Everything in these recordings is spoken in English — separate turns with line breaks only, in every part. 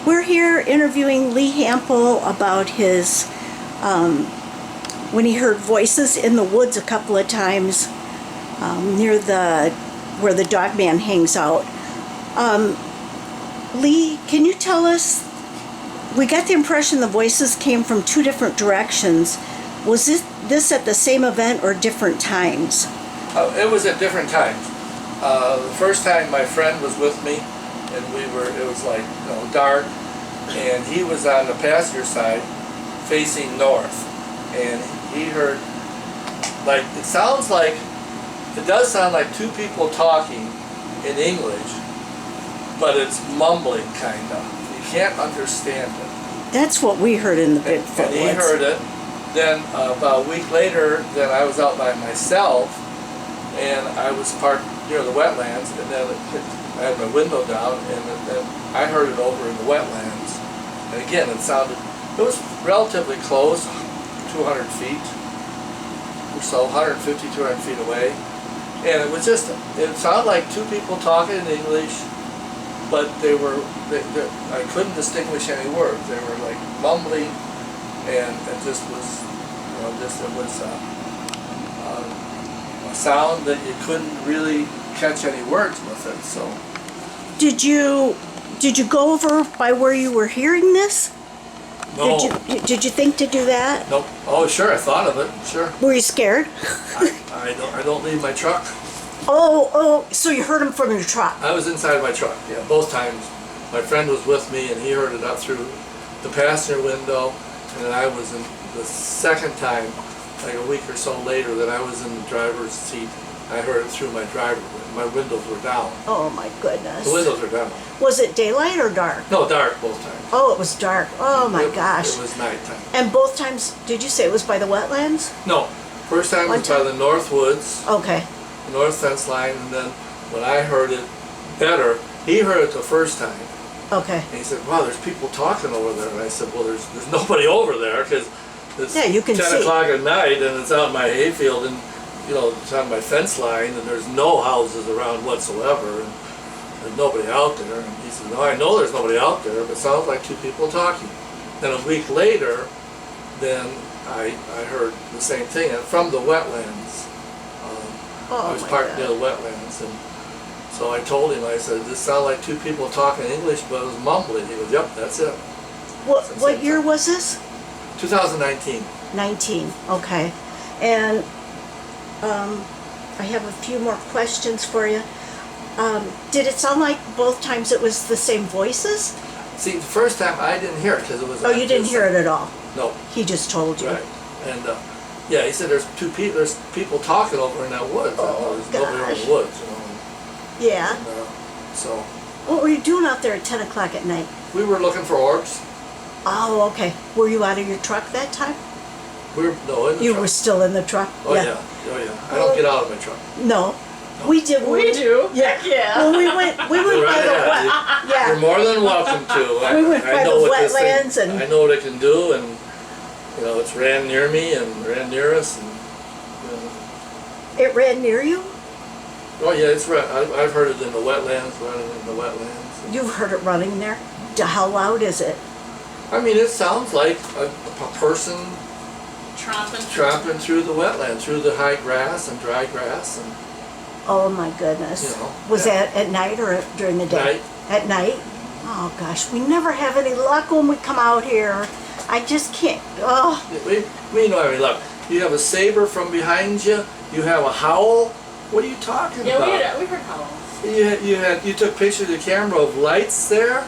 We're here interviewing Lee Hampel about his, when he heard voices in the woods a couple of times near where the dog man hangs out. Lee, can you tell us, we got the impression the voices came from two different directions. Was this at the same event or different times?
It was at different times. The first time my friend was with me, and it was like, dark, and he was on the passenger side facing north, and he heard, like, it does sound like two people talking in English, but it's mumbling, kind of. You can't understand it.
That's what we heard in the Bigfoot
And he heard it. Then about a week later, then I was out by myself, and I was parked near the wetlands, and then I had my window down, and then I heard it over in the wetlands. And again, it was relatively close, 200 feet or so, 150, 200 feet away. And it sounded like two people talking in English, but I couldn't distinguish any words. They were like mumbling, and it just was, a sound that you couldn't really catch any words with it. So,
did you go over by where you were hearing this?
no,
Did you think to do that?
nope. Oh, sure, I thought of it. Sure.
Were you scared?
I don't leave my truck.
Oh, so you heard him from your truck.
I was inside my truck. Yeah, both times. My friend was with me, and he heard it out through the passenger window, and I was in the second time, like a week or so later, that I was in the driver's seat. I heard it through my driver. My windows were down.
Oh my goodness.
The windows were down.
Was it daylight or dark?
No, dark both times.
Oh, it was dark. Oh my gosh.
It was nighttime.
And both times, did you say it was by the wetlands?
No, first time was by the North Woods,
Okay.
North fence line, and then when I heard it better, he heard it the first time.
Okay.
And he said, wow, there's people talking over there. And I said, well, there's nobody over there, because it's
Yeah, you can
10
see.
o'clock at night, and it's out in my hayfield, and it's on my fence line, and there's no houses around whatsoever, and there's nobody out there. And he said, no, I know there's nobody out there, but it sounds like two people talking. Then a week later, then I heard the same thing, and from the wetlands.
Oh
I was
my
parked
God.
near the wetlands, and so I told him, I said, this sounded like two people talking English, but it was mumbling. He goes, yep, that's it.
What year was this?
2019.
19. Okay. And I have a few more questions for you. Did it sound like both times it was the same voices?
See, the first time I didn't hear it because it was.
Oh, you didn't hear it at all?
No.
He just told you.
Right. And yeah, he said there's people talking over in that woods.
Oh,
there's nobody over in
gosh.
the woods,
Yeah.
And, so
What were you doing out there at 10 o'clock at night?
we were looking for orbs.
Oh, okay. Were you out of your truck that time?
We were no in the
You
truck.
were still in the truck?
Oh yeah. Oh yeah. I don't get out of my truck.
No. We did.
We do.
Yeah.
Yeah.
Well, we went by
Right,
the
yeah.
yeah.
You're more than welcome to.
We went by
know
the
what this thing-
wetlands and-
I know what it can do, and it's ran near me and ran near us, and
It ran near you?
oh yeah, it's ran. I've heard it in the wetlands, running in the wetlands. And,
You've heard it running there? How loud is it?
I mean, it sounds like a person
Tromping.
through the wetland, through the high grass and dry grass, and
Oh my goodness. Was
yeah.
that at night or during the day?
Night.
At night? Oh gosh, we never have any luck when we come out here. I just can't. Oh.
we know every luck. You have a saber from behind you. You have a howl. What are you talking
Yeah,
about?
we heard howls.
You took pictures of the camera of lights there.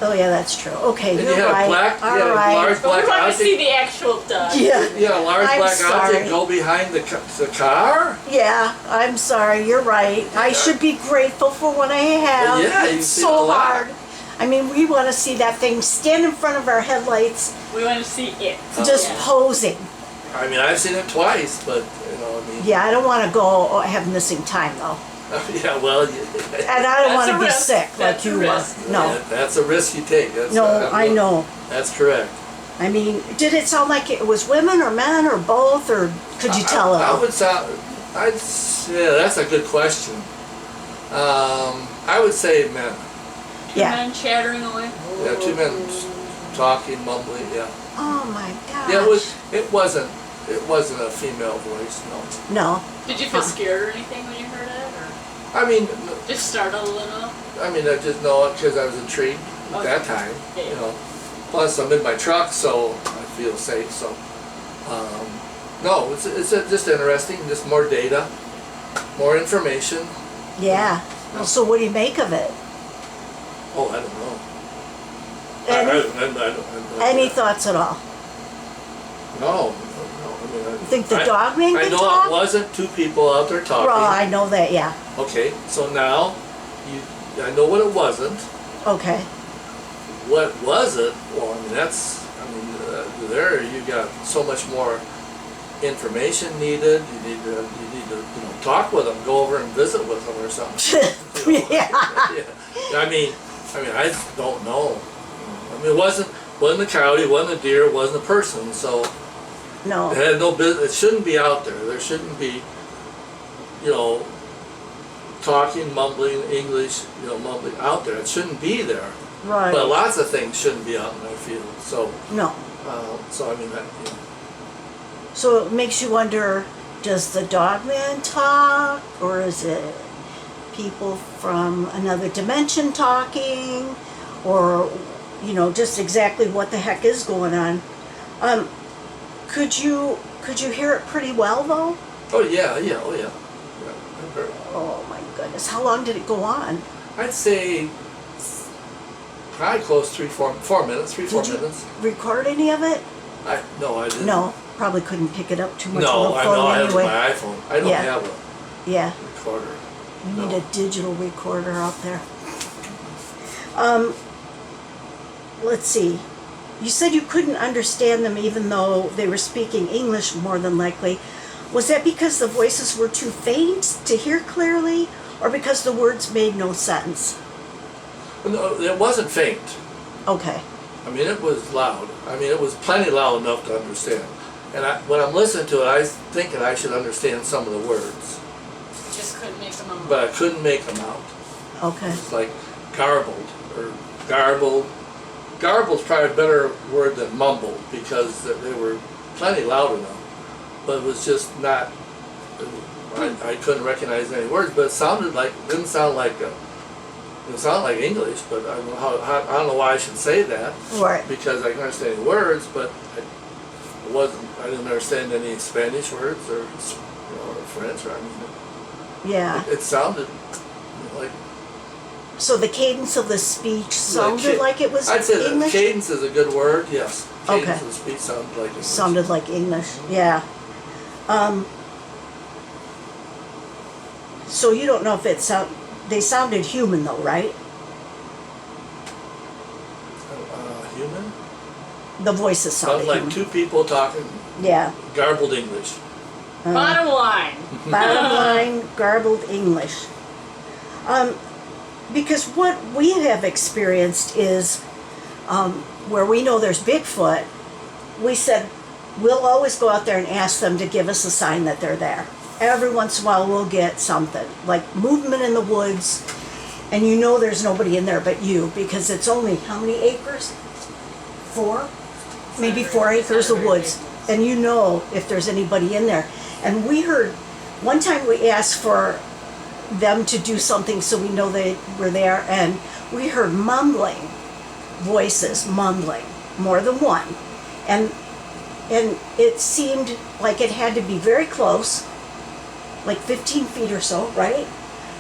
Oh yeah, that's true. Okay,
And
you're
you had
right.
a black,
All
you had
right.
a large
But we
black
want to
object.
see the actual dog.
Yeah.
Yeah, a large
I'm
black
sorry.
object go behind the car.
Yeah, I'm sorry. You're right. I should be grateful for what I have.
Well, yeah, you've
it's
seen a
so
lot.
hard. I mean, we want to see that thing stand in front of our headlights,
We want to see it.
just
Yeah.
posing.
I mean, I've seen it twice, but
Yeah, I don't want to go have missing time though,
yeah, well,
and I don't
That's
want
a
to be
risk.
sick
That's
like
a
you
risk.
were. No,
yeah, that's a risk you take. That's,
no, I know.
That's correct.
I mean, did it sound like it was women or men or both, or could you tell
I
it?
would sound. Yeah, that's a good question. I would say men.
Two
Yeah.
men chattering away.
Yeah, two men talking, mumbling, yeah.
Oh my gosh.
Yeah, it wasn't a female voice, no.
No.
Did you feel
Huh.
scared or anything when you heard it, or
I mean,
just startled a little?
I just know it because I was intrigued at
Okay.
that time,
Yeah.
you know. Plus, I'm in my truck, so I feel safe, so. No, it's just interesting, just more data, more information.
Yeah. Well, so what do you make of it?
Oh, I don't know.
Any,
I don't
any thoughts at all?
No. I mean,
You think the dog man
I
could
know
talk?
it wasn't two people out there talking.
Well, I know that, yeah.
Okay, so now, I know what it wasn't.
Okay.
What was it? Well, I mean, there you got so much more information needed. You need to talk with them, go over and visit with them or something.
Yeah.
Yeah. I mean, I don't know. I mean, it wasn't a coyote, wasn't a deer, wasn't a person. So
No.
it had no business. It shouldn't be out there. There shouldn't be, talking, mumbling English, mumbling out there. It shouldn't be there.
Right.
But lots of things shouldn't be out in my field. So,
No.
so I mean,
So it makes you wonder, does the dog man talk, or is it people from another dimension talking, or just exactly what the heck is going on? Could you hear it pretty well though?
oh yeah, oh yeah. I've heard.
Oh my goodness, how long did it go on?
I'd say probably close 4 minutes, 4
Did you
minutes.
record any of it?
No, I didn't.
No, probably couldn't pick it up too much
No,
on the
I
phone
know I have
anyway.
my iPhone. I don't
Yeah.
have
Yeah.
a recorder.
You need
No.
a digital recorder out there. Let's see. You said you couldn't understand them even though they were speaking English more than likely. Was that because the voices were too faint to hear clearly, or because the words made no sense?
No, it wasn't faint.
Okay.
I mean, it was loud. I mean, it was plenty loud enough to understand. And when I'm listening to it, I was thinking I should understand some of the words,
Just couldn't make them out.
but I couldn't make them out.
Okay.
It's like garbled or garbled. Garbled's probably a better word than mumbled because they were plenty loud enough, but it was just not. I couldn't recognize any words, but it didn't sound like English, but I don't know I don't know why I should say that
Right.
because I can understand the words, but I didn't understand any Spanish words or French.
Yeah.
It sounded like.
So the cadence of the speech sounded like it was
I'd say that
English?
cadence is a good word, yes. Cadence
Okay.
of the speech sounded like English.
Sounded like English, yeah. So you don't know if they sounded human though, right?
Human?
The voices sounded
Sounded like
human.
two people talking
Yeah.
garbled English.
Bottom line.
Bottom line, garbled English. Because what we have experienced is where we know there's Bigfoot, we said we'll always go out there and ask them to give us a sign that they're there. Every once in a while we'll get something, like movement in the woods, and there's nobody in there but you, because it's only, how many acres? 4? Maybe 4 acres of woods. And if there's anybody in there. And we heard, one time we asked for them to do something so we know they were there, and we heard mumbling voices, mumbling, more than one. And it seemed like it had to be very close, like 15 feet or so, right?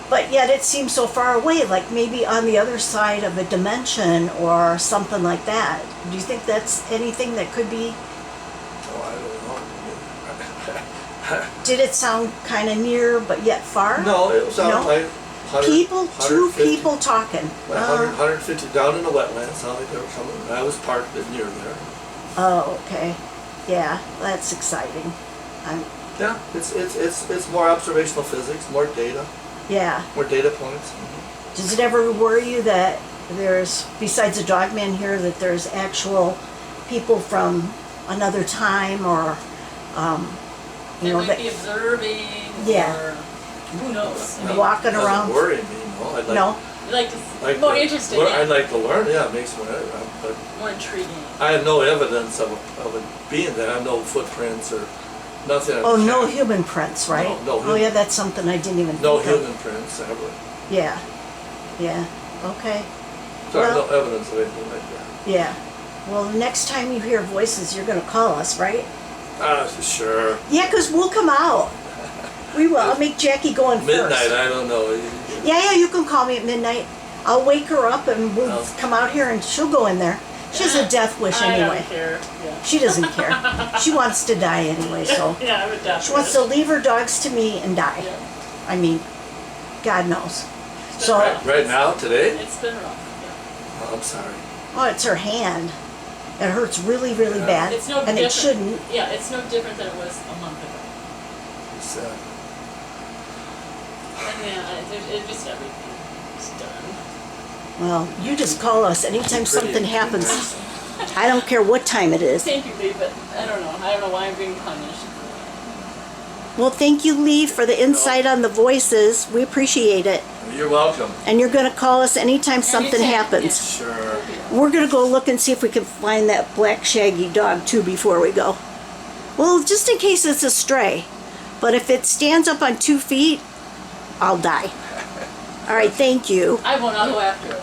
But yet it seemed so far away, like maybe on the other side of a dimension or something like that. Do you think that's anything that could be?
Oh, I don't know.
Did it sound kind of near but yet far?
No, it sounded
No?
like 100,
People, two
150,
people talking.
Like 100, 150 down in the wetlands. Sounded like they were coming. I was parked near there.
Oh, okay. Yeah, that's exciting.
Yeah, it's more observational physics, more data,
Yeah.
more data points.
Does it ever worry you that there's, besides the dogman here, that there's actual people from another time, or
They might
that
be observing.
Yeah.
Or who knows? I mean,
walking
Doesn't
around?
worry me. No,
No?
Like,
Like
more
to-
interesting.
well,
Yeah.
I'd like to learn. Yeah, it makes more. But
More intriguing.
I have no evidence of it being there. I have no footprints or nothing.
Oh, no human prints, right?
No
Oh,
human-
yeah, that's something I didn't even
No
think of.
human prints ever.
Yeah, yeah, okay,
So I have
Well-
no evidence of anything like that.
yeah. Well, the next time you hear voices, you're gonna call us, right?
Sure.
Yeah, 'cause we'll come out. We will. I'll make Jackie go in
Midnight,
first.
I don't know.
Yeah, you can call me at midnight. I'll wake her up and we'll
Oh.
come out here and she'll go in there. She has a death wish
I
anyway.
don't care. Yeah.
She doesn't care. She wants to die anyway, so.
Yeah, I'm a death
She wants to leave her dogs to me and die.
Yeah.
I mean, God knows.
It's been
So,
rough.
Right now, today?
It's been rough. Yeah.
Oh, I'm sorry.
oh, it's her hand. It hurts really, really
Yeah.
bad.
It's no
and
different.
it shouldn't.
Yeah, it's no different than it was a month ago.
It's sad.
And yeah, it just everything is done.
Well, you just call us anytime
Pretty
something happens.
embarrassing.
I don't care what time it is.
Thank you, Lee, but I don't know. I don't know why I'm being punished.
Well, thank you, Lee, for the insight on the voices. We appreciate it.
You're welcome.
And you're going to call us anytime something
Anytime,
happens.
Sure.
We're going to go look and see if we can find that black shaggy dog, too, before we go. Well, just in case it's a stray. But if it stands up on 2 feet, I'll die. All right, thank you.
I won't. I'll go after it.